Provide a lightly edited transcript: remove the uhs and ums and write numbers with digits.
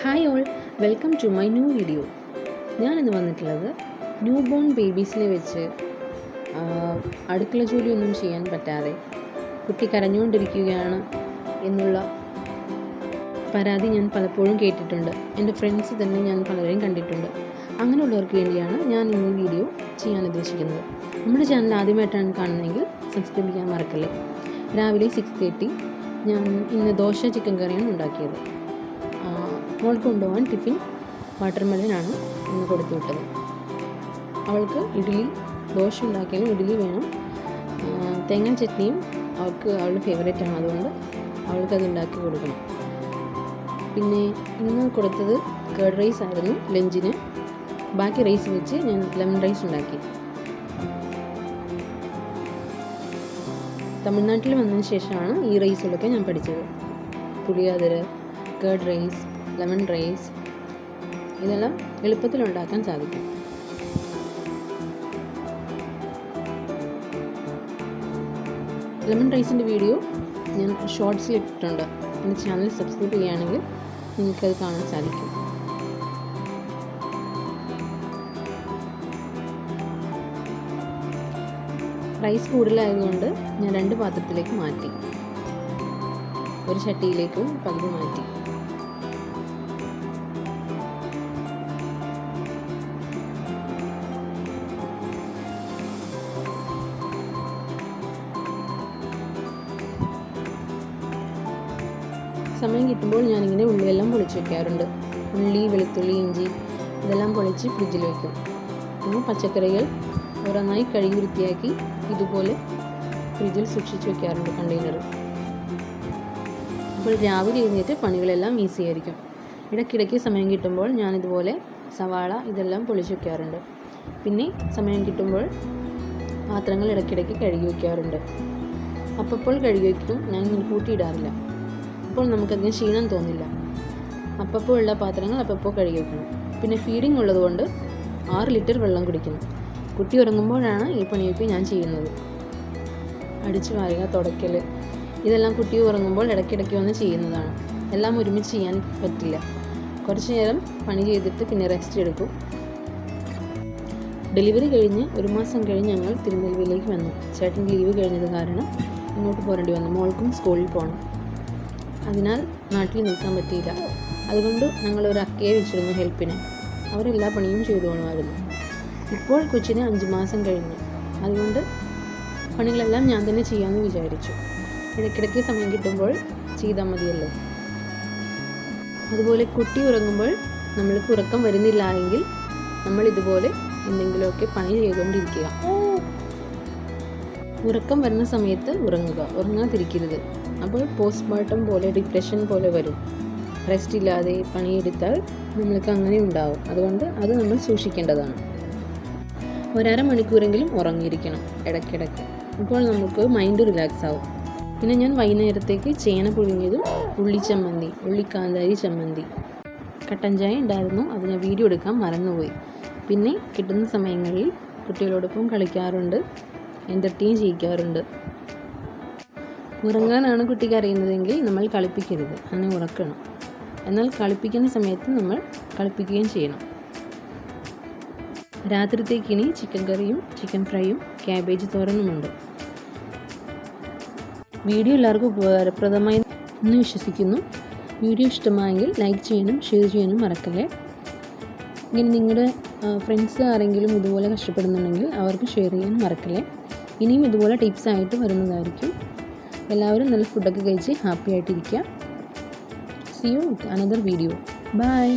Hi all, welcome to my new video. ഞാനിന്ന് വന്നിട്ടുള്ളത് new born ബേബീസിനെ വെച്ച് അടുക്കള ജോലിയൊന്നും ചെയ്യാൻ പറ്റാതെ കുട്ടി കരഞ്ഞുകൊണ്ടിരിക്കുകയാണ് എന്നുള്ള പരാതി ഞാൻ പലപ്പോഴും കേട്ടിട്ടുണ്ട്. എൻ്റെ ഫ്രണ്ട്സ് തന്നെ ഞാൻ പലരെയും കണ്ടിട്ടുണ്ട്. അങ്ങനെയുള്ളവർക്ക് വേണ്ടിയാണ് ഞാൻ ഇന്ന് വീഡിയോ ചെയ്യാൻ ഉദ്ദേശിക്കുന്നത്. നമ്മുടെ ചാനൽ ആദ്യമായിട്ടാണ് കാണുന്നതെങ്കിൽ സബ്സ്ക്രൈബ് ചെയ്യാൻ മറക്കല്ലേ. രാവിലെ 6:30 ഞാൻ ഇന്ന് ദോശ ചിക്കൻ കറിയാണ് ഉണ്ടാക്കിയത്. മോൾക്ക് കൊണ്ടുപോകാൻ ടിഫിൻ വാട്ടർമെലനാണ് ഇന്ന് കൊടുത്തു വിട്ടത്. അവൾക്ക് ദോശ ഉണ്ടാക്കിയാലും ഇഡ്ഡലി വേണം. തേങ്ങാ ചട്നിയും അവളുടെ ഫേവറേറ്റാണ്, അതുകൊണ്ട് അവൾക്കത് ഉണ്ടാക്കി കൊടുക്കണം. പിന്നെ ഇന്ന് കൊടുത്തത് കേർഡ് റൈസ് ആയിരുന്നു ലഞ്ചിന്. ബാക്കി റൈസ് വെച്ച് ഞാൻ ലെമൺ റൈസ് ഉണ്ടാക്കി. തമിഴ്നാട്ടിൽ വന്നതിന് ശേഷമാണ് ഈ റൈസുകളൊക്കെ ഞാൻ പഠിച്ചത്. പുളിയോദര, കേർഡ് റൈസ്, ലെമൺ റൈസ്, ഇതെല്ലാം എളുപ്പത്തിൽ ഉണ്ടാക്കാൻ സാധിക്കും. ലെമൺ റൈസിൻ്റെ വീഡിയോ ഞാൻ ഷോർട്സിൽ ഇട്ടിട്ടുണ്ട്. എൻ്റെ ചാനൽ സബ്സ്ക്രൈബ് ചെയ്യുകയാണെങ്കിൽ നിങ്ങൾക്കത് കാണാൻ സാധിക്കും. റൈസ് കൂടുതലായതുകൊണ്ട് ഞാൻ 2 പാത്രത്തിലേക്ക് മാറ്റി, ഒരു ചട്ടിയിലേക്കും പകുതി മാറ്റി. സമയം കിട്ടുമ്പോൾ ഞാനിങ്ങനെ ഉള്ളിയെല്ലാം പൊളിച്ച് വയ്ക്കാറുണ്ട്. ഉള്ളി, വെളുത്തുള്ളി, ഇഞ്ചി ഇതെല്ലാം പൊളിച്ച് ഫ്രിഡ്ജിൽ വയ്ക്കും. പിന്നെ പച്ചക്കറികൾ ഓരോന്നായി കഴുകി വൃത്തിയാക്കി ഇതുപോലെ ഫ്രിഡ്ജിൽ സൂക്ഷിച്ച് വയ്ക്കാറുണ്ട്, കണ്ടെയ്നർ. അപ്പോൾ രാവിലെ എഴുന്നേറ്റ് പണികളെല്ലാം ഈസി ആയിരിക്കും. ഇടയ്ക്കിടയ്ക്ക് സമയം കിട്ടുമ്പോൾ ഞാനിതുപോലെ സവാള ഇതെല്ലാം പൊളിച്ച് വയ്ക്കാറുണ്ട്. പിന്നെ സമയം കിട്ടുമ്പോൾ പാത്രങ്ങൾ ഇടയ്ക്കിടയ്ക്ക് കഴുകി വയ്ക്കാറുണ്ട്. അപ്പോൾ കഴുകി വയ്ക്കും, ഞാൻ കൂട്ടിയിടാറില്ല. അപ്പോൾ നമുക്കധികം ക്ഷീണം തോന്നില്ല. അപ്പോൾ ഉള്ള പാത്രങ്ങൾ അപ്പോൾ കഴുകി വയ്ക്കണം. പിന്നെ ഫീഡിങ് ഉള്ളതുകൊണ്ട് 6 ലിറ്റർ വെള്ളം കുടിക്കണം. കുട്ടി ഉറങ്ങുമ്പോഴാണ് ഈ പണിയൊക്കെ ഞാൻ ചെയ്യുന്നത്. അടിച്ചു വാരുക, തുടയ്ക്കൽ, ഇതെല്ലാം കുട്ടി ഉറങ്ങുമ്പോൾ ഇടയ്ക്കിടയ്ക്ക് വന്ന് ചെയ്യുന്നതാണ്. എല്ലാം ഒരുമിച്ച് ചെയ്യാൻ പറ്റില്ല. കുറച്ച് നേരം പണി ചെയ്തിട്ട് പിന്നെ റെസ്റ്റ് എടുക്കും. ഡെലിവറി കഴിഞ്ഞ് 1 മാസം കഴിഞ്ഞ് ഞങ്ങൾ തിരുനെൽവേലിയിലേക്ക് വന്നു. ചേട്ടൻ ലീവ് കഴിഞ്ഞത് കാരണം ഇങ്ങോട്ട് പോരേണ്ടി വന്നു. മോൾക്കും സ്കൂളിൽ പോകണം. അതിനാൽ നാട്ടിൽ നിൽക്കാൻ പറ്റിയില്ല. അതുകൊണ്ട് ഞങ്ങളൊരു അക്കയെ വെച്ചിരുന്നു ഹെൽപ്പിന്. അവരെല്ലാ പണിയും ചെയ്തു പോകണമായിരുന്നു. ഇപ്പോൾ കൊച്ചിന് 5 മാസം കഴിഞ്ഞു. അതുകൊണ്ട് പണികളെല്ലാം ഞാൻ തന്നെ ചെയ്യാമെന്ന് വിചാരിച്ചു. ഇടയ്ക്കിടയ്ക്ക് സമയം കിട്ടുമ്പോൾ ചെയ്താൽ മതിയല്ലോ. അതുപോലെ കുട്ടി ഉറങ്ങുമ്പോൾ നമ്മൾക്ക് ഉറക്കം വരുന്നില്ല എങ്കിൽ നമ്മൾ ഇതുപോലെ എന്തെങ്കിലുമൊക്കെ പണി ചെയ്തുകൊണ്ടിരിക്കുക. ഉറക്കം വരുന്ന സമയത്ത് ഉറങ്ങാതിരിക്കരുത്. അപ്പോൾ പോസ്റ്റ്മോർട്ടം പോലെ, ഡിപ്രഷൻ പോലെ വരും. റെസ്റ്റ് ഇല്ലാതെ പണിയെടുത്താൽ നമ്മൾക്ക് അങ്ങനെ ഉണ്ടാവും. അതുകൊണ്ട് അത് നമ്മൾ സൂക്ഷിക്കേണ്ടതാണ്. 1.5 മണിക്കൂറെങ്കിലും ഉറങ്ങിയിരിക്കണം ഇടയ്ക്കിടയ്ക്ക്. അപ്പോൾ നമുക്ക് മൈൻഡ് റിലാക്സ് ആവും. പിന്നെ ഞാൻ വൈകുന്നേരത്തേക്ക് ചേന പുഴുങ്ങിയതും ഉള്ളിക്കാന്താരി ചമ്മന്തി, കട്ടൻ ചായ ഉണ്ടായിരുന്നു. അത് ഞാൻ വീഡിയോ എടുക്കാൻ മറന്നുപോയി. പിന്നെ കിട്ടുന്ന സമയങ്ങളിൽ കുട്ടികളോടൊപ്പം കളിക്കാറുണ്ട്, എൻ്റർടൈൻ ചെയ്യിക്കാറുണ്ട്. ഉറങ്ങാനാണ് കുട്ടിക്ക് അറിയുന്നതെങ്കിൽ നമ്മൾ കളിപ്പിക്കരുത്, അങ്ങനെ ഉറക്കണം. എന്നാൽ കളിപ്പിക്കുന്ന സമയത്ത് നമ്മൾ കളിപ്പിക്കുകയും ചെയ്യണം. രാത്രിത്തേക്ക് ഇനി ചിക്കൻ കറിയും ചിക്കൻ ഫ്രൈയും ക്യാബേജ് തോരനുമുണ്ട്. വീഡിയോ എല്ലാവർക്കും ഉപകാരപ്രദമായി എന്ന് വിശ്വസിക്കുന്നു. വീഡിയോ ഇഷ്ടമായെങ്കിൽ ലൈക്ക് ചെയ്യാനും ഷെയർ ചെയ്യാനും മറക്കല്ലേ. ഇങ്ങനെ നിങ്ങളുടെ ഫ്രണ്ട്സ് ആരെങ്കിലും ഇതുപോലെ കഷ്ടപ്പെടുന്നുണ്ടെങ്കിൽ അവർക്ക് ഷെയർ ചെയ്യാൻ മറക്കല്ലേ. ഇനിയും ഇതുപോലെ ടിപ്സ് ആയിട്ട് വരുന്നതായിരിക്കും. എല്ലാവരും നല്ല ഫുഡൊക്കെ കഴിച്ച് ഹാപ്പി ആയിട്ടിരിക്കുക. See you with another video. Bye.